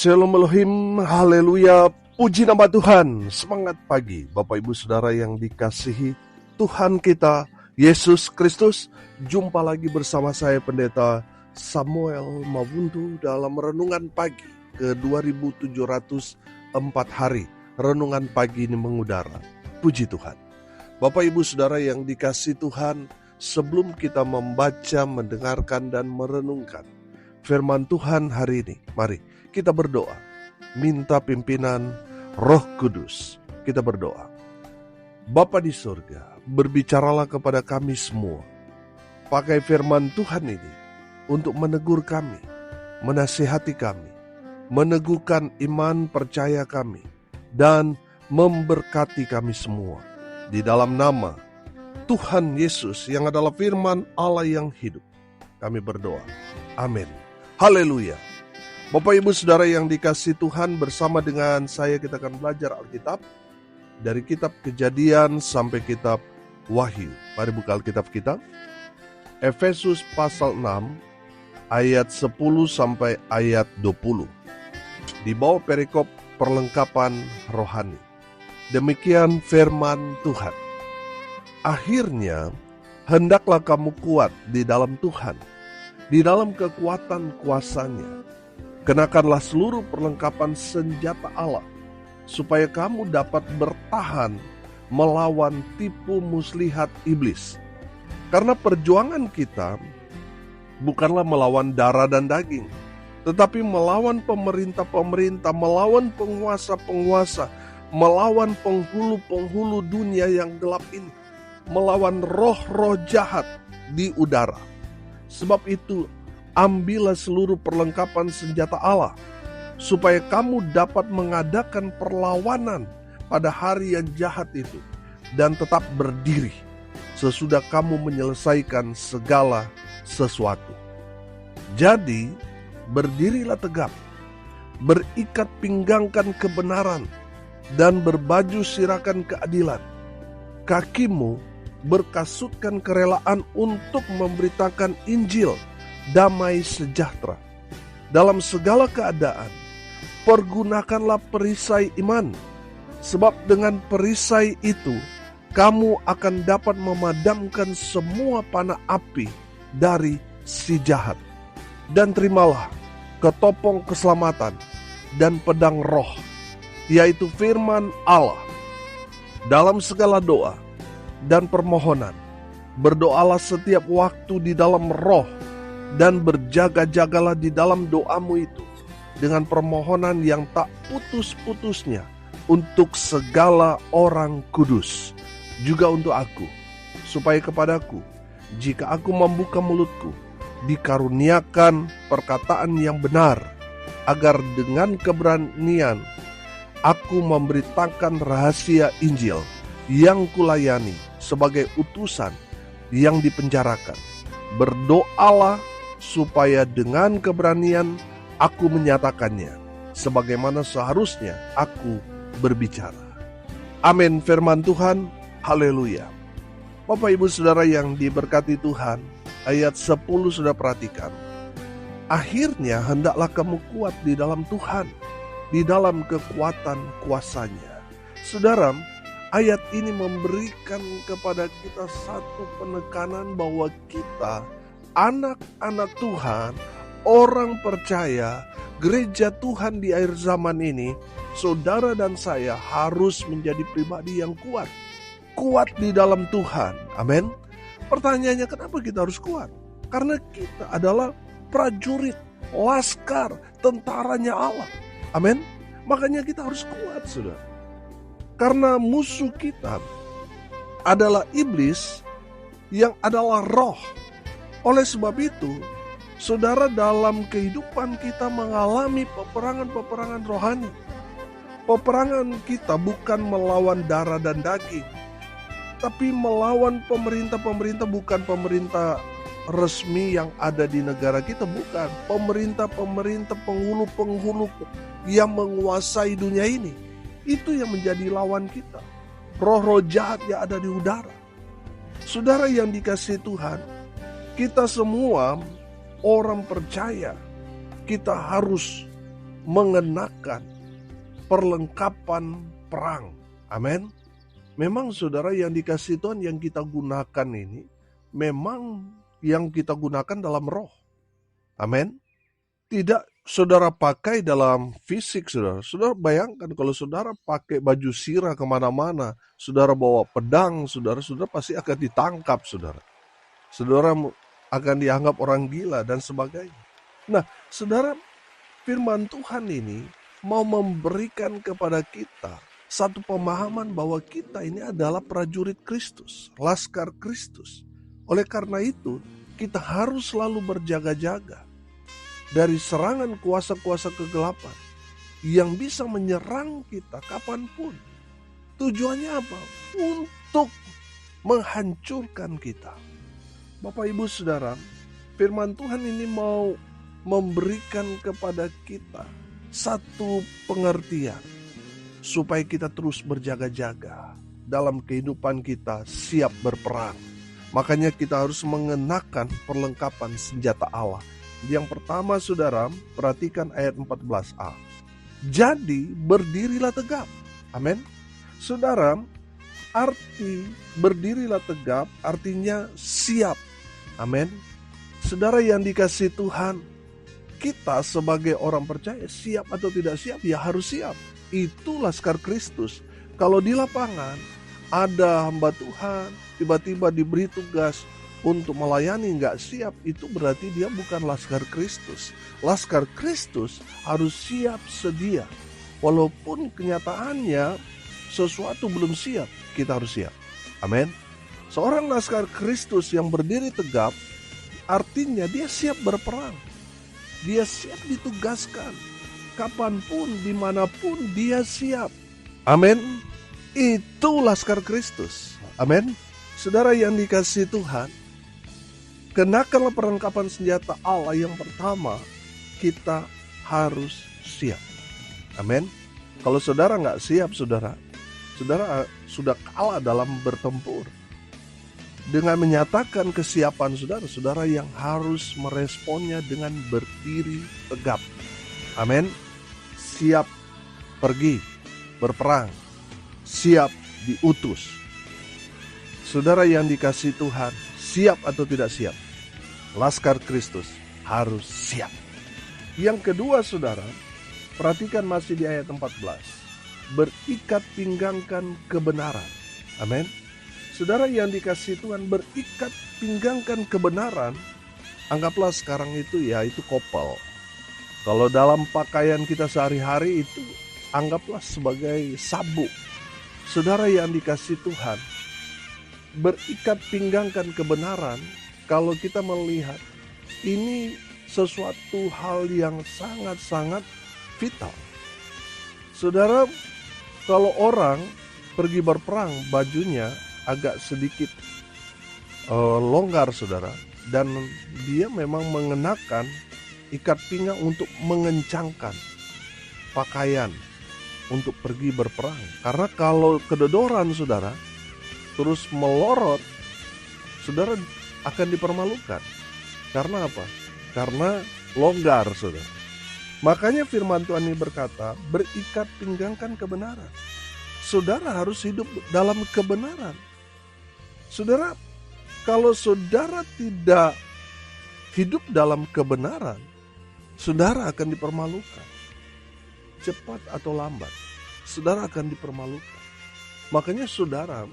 Shalom Elohim, haleluya, puji nama Tuhan. Semangat pagi Bapak Ibu Saudara yang dikasihi Tuhan kita Yesus Kristus. Jumpa lagi bersama saya Pendeta Samuel Mawuntu dalam Renungan Pagi ke 2704 hari. Renungan pagi ini mengudara. Puji Tuhan. Bapak Ibu Saudara yang dikasihi Tuhan, sebelum kita membaca, mendengarkan dan merenungkan firman Tuhan hari ini, mari kita berdoa, minta pimpinan Roh Kudus. Kita berdoa. Bapa di surga, berbicaralah kepada kami semua. Pakai firman Tuhan ini untuk menegur kami, menasihati kami, meneguhkan iman percaya kami, dan memberkati kami semua. Di dalam nama Tuhan Yesus yang adalah firman Allah yang hidup, kami berdoa. Amin. Haleluya. Bapak Ibu Saudara yang dikasihi Tuhan, bersama dengan saya kita akan belajar Alkitab dari kitab Kejadian sampai kitab Wahyu. Mari buka Alkitab kita. Efesus pasal 6 ayat 10 sampai ayat 20. Di bawah perikop perlengkapan rohani. Demikian firman Tuhan. Akhirnya hendaklah kamu kuat di dalam Tuhan, di dalam kekuatan kuasa-Nya. Kenakanlah seluruh perlengkapan senjata Allah, supaya kamu dapat bertahan melawan tipu muslihat iblis. Karena perjuangan kita bukanlah melawan darah dan daging, tetapi melawan pemerintah-pemerintah, melawan penguasa-penguasa, melawan penghulu-penghulu dunia yang gelap ini, melawan roh-roh jahat di udara. Sebab itu, ambillah seluruh perlengkapan senjata Allah, supaya kamu dapat mengadakan perlawanan pada hari yang jahat itu, dan tetap berdiri sesudah kamu menyelesaikan segala sesuatu. Jadi, berdirilah tegap, berikat pinggangkan kebenaran, dan berbaju sirakan keadilan. Kakimu berkasutkan kerelaan untuk memberitakan Injil damai sejahtera. Dalam segala keadaan, pergunakanlah perisai iman, sebab dengan perisai itu kamu akan dapat memadamkan semua panah api dari si jahat. Dan terimalah ketopong keselamatan dan pedang roh, yaitu firman Allah. Dalam segala doa dan permohonan, berdoalah setiap waktu di dalam roh, dan berjaga-jagalah di dalam doamu itu dengan permohonan yang tak putus-putusnya untuk segala orang kudus, juga untuk aku, supaya kepadaku, jika aku membuka mulutku, dikaruniakan perkataan yang benar, agar dengan keberanian aku memberitakan rahasia Injil yang kulayani sebagai utusan yang dipenjarakan. Berdoalah supaya dengan keberanian aku menyatakannya, sebagaimana seharusnya aku berbicara. Amin. Firman Tuhan, haleluya. Bapak Ibu Saudara yang diberkati Tuhan, ayat 10 sudah perhatikan. Akhirnya hendaklah kamu kuat di dalam Tuhan, di dalam kekuatan kuasa-Nya. Saudara, ayat ini memberikan kepada kita satu penekanan bahwa kita, anak-anak Tuhan, orang percaya, gereja Tuhan di akhir zaman ini, saudara dan saya harus menjadi pribadi yang kuat. Kuat di dalam Tuhan. Amin. Pertanyaannya, kenapa kita harus kuat? Karena kita adalah prajurit, laskar, tentaranya Allah. Amin. Makanya kita harus kuat, saudara. Karena musuh kita adalah iblis yang adalah roh. Oleh sebab itu, saudara, dalam kehidupan kita mengalami peperangan-peperangan rohani. Peperangan kita bukan melawan darah dan daging, tapi melawan pemerintah-pemerintah, bukan pemerintah resmi yang ada di negara kita, bukan. Pemerintah-pemerintah, penghulu-penghulu yang menguasai dunia ini. Itu yang menjadi lawan kita. Roh-roh jahat yang ada di udara. Saudara yang dikasihi Tuhan, kita semua orang percaya, kita harus mengenakan perlengkapan perang. Amin. Memang saudara yang dikasih Tuhan yang kita gunakan ini, memang yang kita gunakan dalam roh. Amin. Tidak saudara pakai dalam fisik saudara. Saudara bayangkan kalau saudara pakai baju sirah kemana-mana, saudara bawa pedang, saudara pasti akan ditangkap saudara. Saudara akan dianggap orang gila dan sebagainya. Nah saudara, firman Tuhan ini mau memberikan kepada kita satu pemahaman bahwa kita ini adalah prajurit Kristus, laskar Kristus. Oleh karena itu, kita harus selalu berjaga-jaga dari serangan kuasa-kuasa kegelapan yang bisa menyerang kita kapanpun. Tujuannya apa? Untuk menghancurkan kita. Bapak Ibu Saudara, firman Tuhan ini mau memberikan kepada kita satu pengertian supaya kita terus berjaga-jaga dalam kehidupan kita, siap berperang. Makanya kita harus mengenakan perlengkapan senjata Allah. Yang pertama saudara, perhatikan ayat 14a. Jadi berdirilah tegap. Amin. Saudara, arti berdirilah tegap artinya siap. Amin. Saudara yang dikasih Tuhan, kita sebagai orang percaya siap atau tidak siap, ya harus siap. Itu laskar Kristus. Kalau di lapangan ada hamba Tuhan tiba-tiba diberi tugas untuk melayani nggak siap, itu berarti dia bukan laskar Kristus. Laskar Kristus harus siap sedia. Walaupun kenyataannya sesuatu belum siap, kita harus siap. Amin. Seorang laskar Kristus yang berdiri tegap artinya dia siap berperang. Dia siap ditugaskan. Kapanpun, dimanapun dia siap. Amin. Itu laskar Kristus. Amin. Saudara yang dikasih Tuhan, kenakanlah perlengkapan senjata Allah. Yang pertama, kita harus siap. Amin. Kalau saudara nggak siap, saudara sudah kalah dalam bertempur. Dengan menyatakan kesiapan saudara yang harus meresponnya dengan berdiri tegap. Amin. Siap pergi berperang, siap diutus. Saudara yang dikasih Tuhan, siap atau tidak siap? Laskar Kristus harus siap. Yang kedua saudara, perhatikan masih di ayat 14. Berikat pinggangkan kebenaran. Amin. Saudara yang dikasih Tuhan, berikat pinggangkan kebenaran. Anggaplah sekarang itu itu kopel. Kalau dalam pakaian kita sehari-hari itu anggaplah sebagai sabuk. Saudara yang dikasih Tuhan, berikat pinggangkan kebenaran. Kalau kita melihat ini sesuatu hal yang sangat-sangat vital. Saudara, kalau orang pergi berperang bajunya agak sedikit longgar saudara, dan dia memang mengenakan ikat pinggang untuk mengencangkan pakaian untuk pergi berperang. Karena kalau kedodoran saudara terus melorot, saudara akan dipermalukan. Karena apa? Karena longgar saudara. Makanya firman Tuhan ini berkata, berikat pinggangkan kebenaran. Saudara harus hidup dalam kebenaran. Saudara, kalau saudara tidak hidup dalam kebenaran, saudara akan dipermalukan. Cepat atau lambat, saudara akan dipermalukan. Makanya saudara,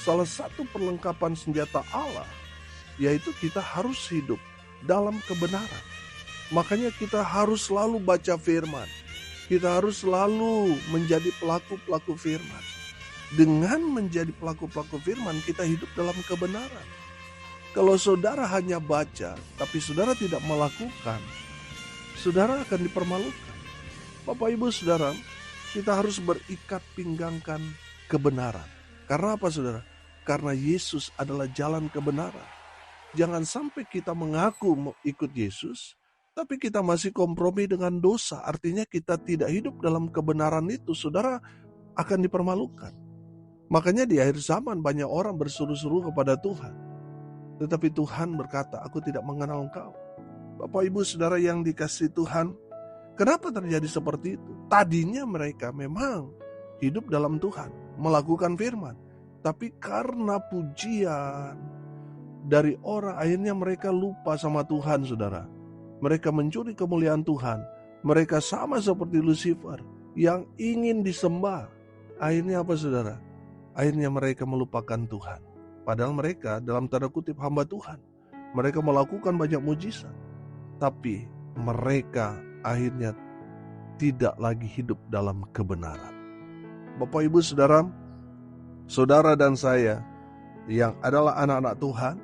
salah satu perlengkapan senjata Allah, yaitu kita harus hidup dalam kebenaran. Makanya kita harus selalu baca firman. Kita harus selalu menjadi pelaku-pelaku firman. Dengan menjadi pelaku-pelaku firman, kita hidup dalam kebenaran. Kalau saudara hanya baca, tapi saudara tidak melakukan, saudara akan dipermalukan. Bapak Ibu Saudara, kita harus berikat pinggangkan kebenaran. Karena apa saudara? Karena Yesus adalah jalan kebenaran. Jangan sampai kita mengaku ikut Yesus, tapi kita masih kompromi dengan dosa. Artinya kita tidak hidup dalam kebenaran itu, saudara akan dipermalukan. Makanya di akhir zaman banyak orang berseru-seru kepada Tuhan. Tetapi Tuhan berkata, aku tidak mengenal engkau. Bapak Ibu Saudara yang dikasihi Tuhan, Kenapa terjadi seperti itu? Tadinya mereka memang hidup dalam Tuhan, melakukan firman. Tapi karena pujian dari orang, akhirnya mereka lupa sama Tuhan, saudara. Mereka mencuri kemuliaan Tuhan. Mereka sama seperti Lucifer yang ingin disembah. Akhirnya apa, saudara? Akhirnya mereka melupakan Tuhan. Padahal mereka dalam tanda kutip hamba Tuhan. Mereka melakukan banyak mujizat. Tapi mereka akhirnya tidak lagi hidup dalam kebenaran. Bapak, Ibu, Saudara, saudara dan saya yang adalah anak-anak Tuhan,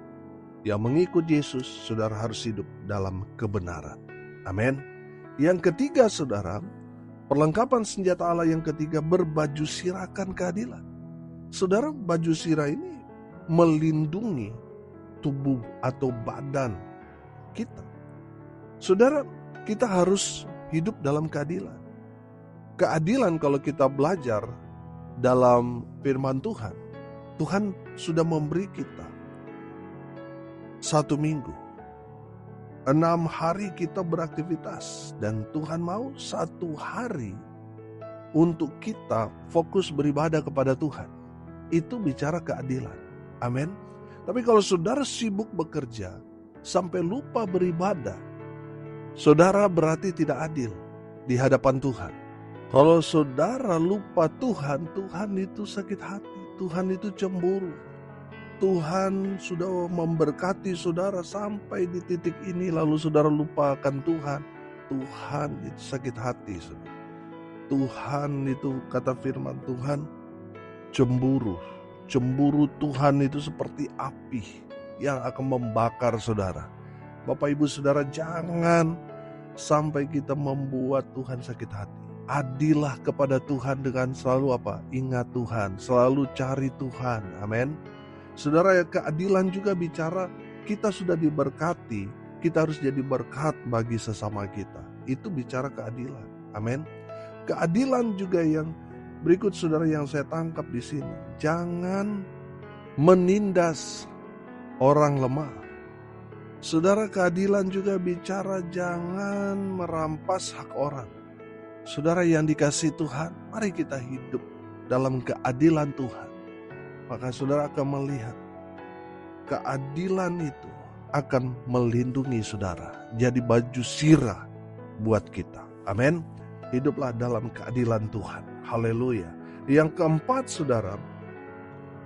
yang mengikut Yesus, saudara harus hidup dalam kebenaran. Amin. Yang ketiga, saudara, perlengkapan senjata Allah yang ketiga, berbaju sirahkan keadilan. Saudara, baju sirah ini melindungi tubuh atau badan kita. Saudara, kita harus hidup dalam keadilan. Keadilan kalau kita belajar dalam firman Tuhan, Tuhan sudah memberi kita 1 minggu, 6 hari kita beraktivitas, dan Tuhan mau 1 hari untuk kita fokus beribadah kepada Tuhan. Itu bicara keadilan. Amin. Tapi kalau saudara sibuk bekerja sampai lupa beribadah, saudara berarti tidak adil di hadapan Tuhan. Kalau saudara lupa Tuhan, Tuhan itu sakit hati, Tuhan itu cemburu. Tuhan sudah memberkati saudara sampai di titik ini, lalu saudara lupakan Tuhan. Tuhan itu sakit hati, saudara. Tuhan itu, kata firman Tuhan, cemburu. Cemburu Tuhan itu seperti api yang akan membakar saudara. Bapak, Ibu, Saudara, jangan sampai kita membuat Tuhan sakit hati. Adillah kepada Tuhan dengan selalu apa? Ingat Tuhan, selalu cari Tuhan. Amin. Saudara, keadilan juga bicara kita sudah diberkati, kita harus jadi berkat bagi sesama kita. Itu bicara keadilan. Amin. Keadilan juga yang berikut, saudara, yang saya tangkap di sini. Jangan menindas orang lemah. Saudara, keadilan juga bicara jangan merampas hak orang. Saudara yang dikasihi Tuhan, mari kita hidup dalam keadilan Tuhan. Maka saudara akan melihat keadilan itu akan melindungi saudara. Jadi baju sirah buat kita. Amin. Hiduplah dalam keadilan Tuhan. Haleluya. Yang keempat, saudara,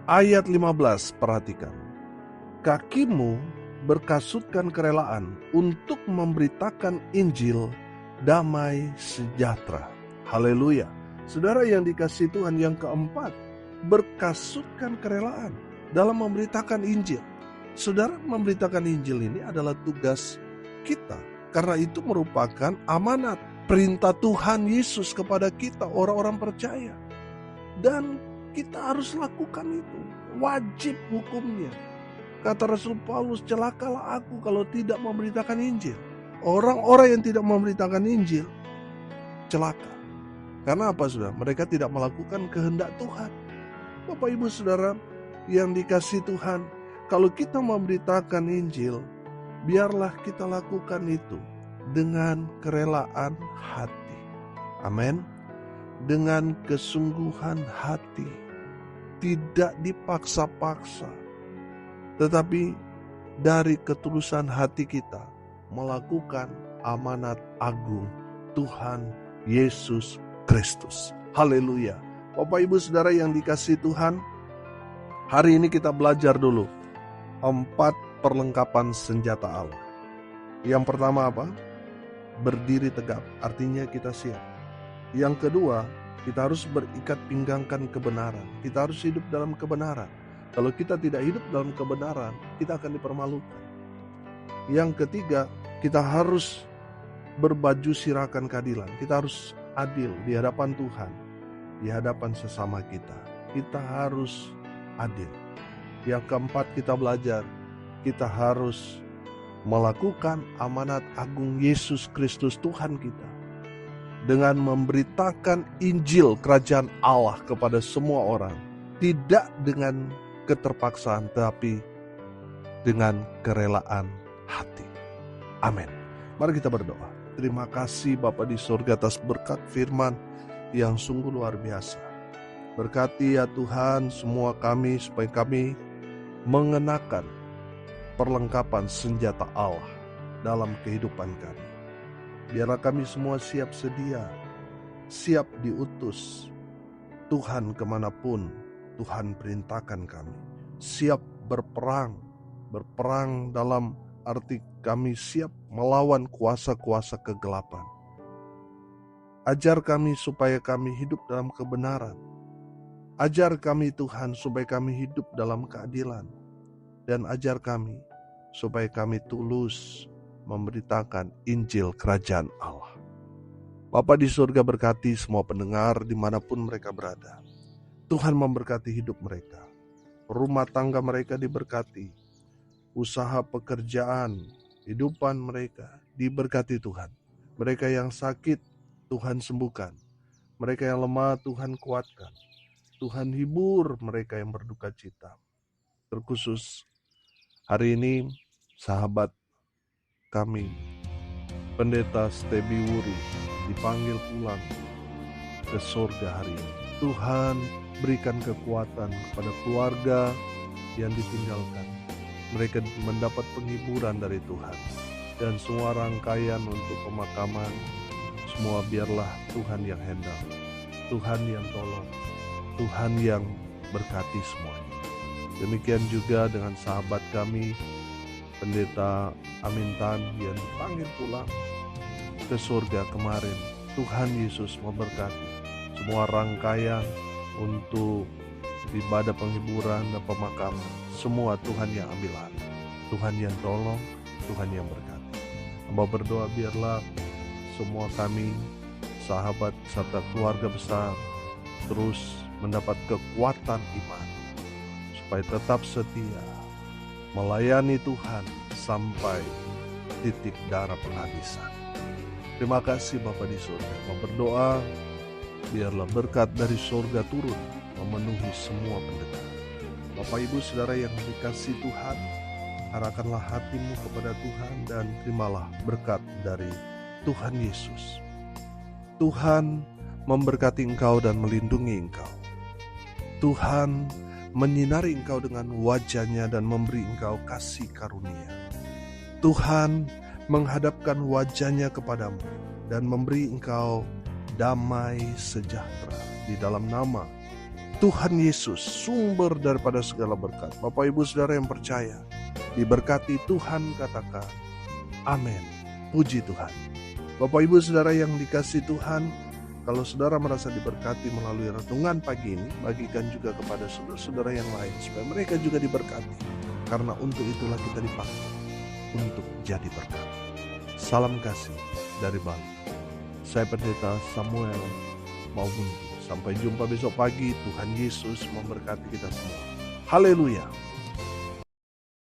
ayat 15, perhatikan. Kakimu berkasutkan kerelaan untuk memberitakan Injil damai sejahtera. Haleluya. Saudara yang dikasihi Tuhan, yang keempat, berkasutkan kerelaan dalam memberitakan Injil. Saudara, memberitakan Injil ini adalah tugas kita, karena itu merupakan amanat perintah Tuhan Yesus kepada kita, orang-orang percaya. Dan kita harus lakukan itu, wajib hukumnya. Kata Rasul Paulus, celakalah aku kalau tidak memberitakan Injil. Orang-orang yang tidak memberitakan Injil celaka. Karena apa, saudara? Mereka tidak melakukan kehendak Tuhan. Bapak, Ibu, Saudara yang dikasihi Tuhan, kalau kita memberitakan Injil, biarlah kita lakukan itu dengan kerelaan hati. Amin. Dengan kesungguhan hati. Tidak dipaksa-paksa, tetapi dari ketulusan hati kita melakukan amanat agung Tuhan Yesus Kristus. Haleluya. Bapak, Ibu, Saudara yang dikasihi Tuhan, hari ini kita belajar dulu 4 perlengkapan senjata Allah. Yang pertama apa? Berdiri tegap, artinya kita siap. Yang kedua, kita harus berikat pinggangkan kebenaran. Kita harus hidup dalam kebenaran. Kalau kita tidak hidup dalam kebenaran, kita akan dipermalukan. Yang ketiga, kita harus berbaju sirahkan keadilan. Kita harus adil di hadapan Tuhan, di hadapan sesama kita. Kita harus adil. Yang keempat, kita belajar, kita harus melakukan amanat agung Yesus Kristus Tuhan kita dengan memberitakan Injil kerajaan Allah kepada semua orang, tidak dengan keterpaksaan, tapi dengan kerelaan hati. Amin. Mari kita berdoa. Terima kasih Bapa di surga atas berkat firman yang sungguh luar biasa. Berkati ya Tuhan semua kami supaya kami mengenakan perlengkapan senjata Allah dalam kehidupan kami. Biarlah kami semua siap sedia, siap diutus Tuhan kemanapun Tuhan perintahkan kami. Siap berperang dalam arti kami siap melawan kuasa-kuasa kegelapan. Ajar kami supaya kami hidup dalam kebenaran. Ajar kami Tuhan supaya kami hidup dalam keadilan. Dan ajar kami supaya kami tulus memberitakan Injil Kerajaan Allah. Bapa di surga berkati semua pendengar dimanapun mereka berada. Tuhan memberkati hidup mereka. Rumah tangga mereka diberkati. Usaha pekerjaan, kehidupan mereka diberkati Tuhan. Mereka yang sakit, Tuhan sembuhkan. Mereka yang lemah, Tuhan kuatkan. Tuhan hibur mereka yang berduka cita. Terkhusus hari ini, sahabat kami, Pendeta Stebi Wuri, dipanggil pulang ke surga hari ini. Tuhan berikan kekuatan kepada keluarga yang ditinggalkan. Mereka mendapat penghiburan dari Tuhan. Dan semua rangkaian untuk pemakaman, semua biarlah Tuhan yang handle. Tuhan yang tolong. Tuhan yang berkati semuanya. Demikian juga dengan sahabat kami, Pendeta Amintan yang dipanggil pulang ke surga kemarin. Tuhan Yesus memberkati semua rangkaian untuk ibadah penghiburan dan pemakaman. Semua Tuhan yang ambil alih. Tuhan yang tolong, Tuhan yang berkati. Hamba berdoa biarlah semua kami, sahabat serta keluarga besar, terus mendapat kekuatan iman supaya tetap setia melayani Tuhan sampai titik darah penghabisan. Terima kasih Bapa di surga. Mau berdoa biarlah berkat dari surga turun memenuhi semua pendengar. Bapak Ibu Saudara yang dikasihi Tuhan, arahkanlah hatimu kepada Tuhan dan terimalah berkat dari Tuhan Yesus. Tuhan memberkati engkau dan melindungi engkau. Tuhan menyinari engkau dengan wajah-Nya dan memberi engkau kasih karunia. Tuhan menghadapkan wajah-Nya kepadamu dan memberi engkau damai sejahtera di dalam nama Tuhan Yesus, sumber daripada segala berkat. Bapak Ibu Saudara yang percaya, diberkati Tuhan, katakan amin. Puji Tuhan. Bapak Ibu Saudara yang dikasihi Tuhan, kalau saudara merasa diberkati melalui renungan pagi ini, bagikan juga kepada saudara-saudara yang lain supaya mereka juga diberkati. Karena untuk itulah kita dipanggil untuk jadi berkat. Salam kasih dari Bali. Saya Pendeta Samuel Maumundu. Sampai jumpa besok pagi. Tuhan Yesus memberkati kita semua. Haleluya.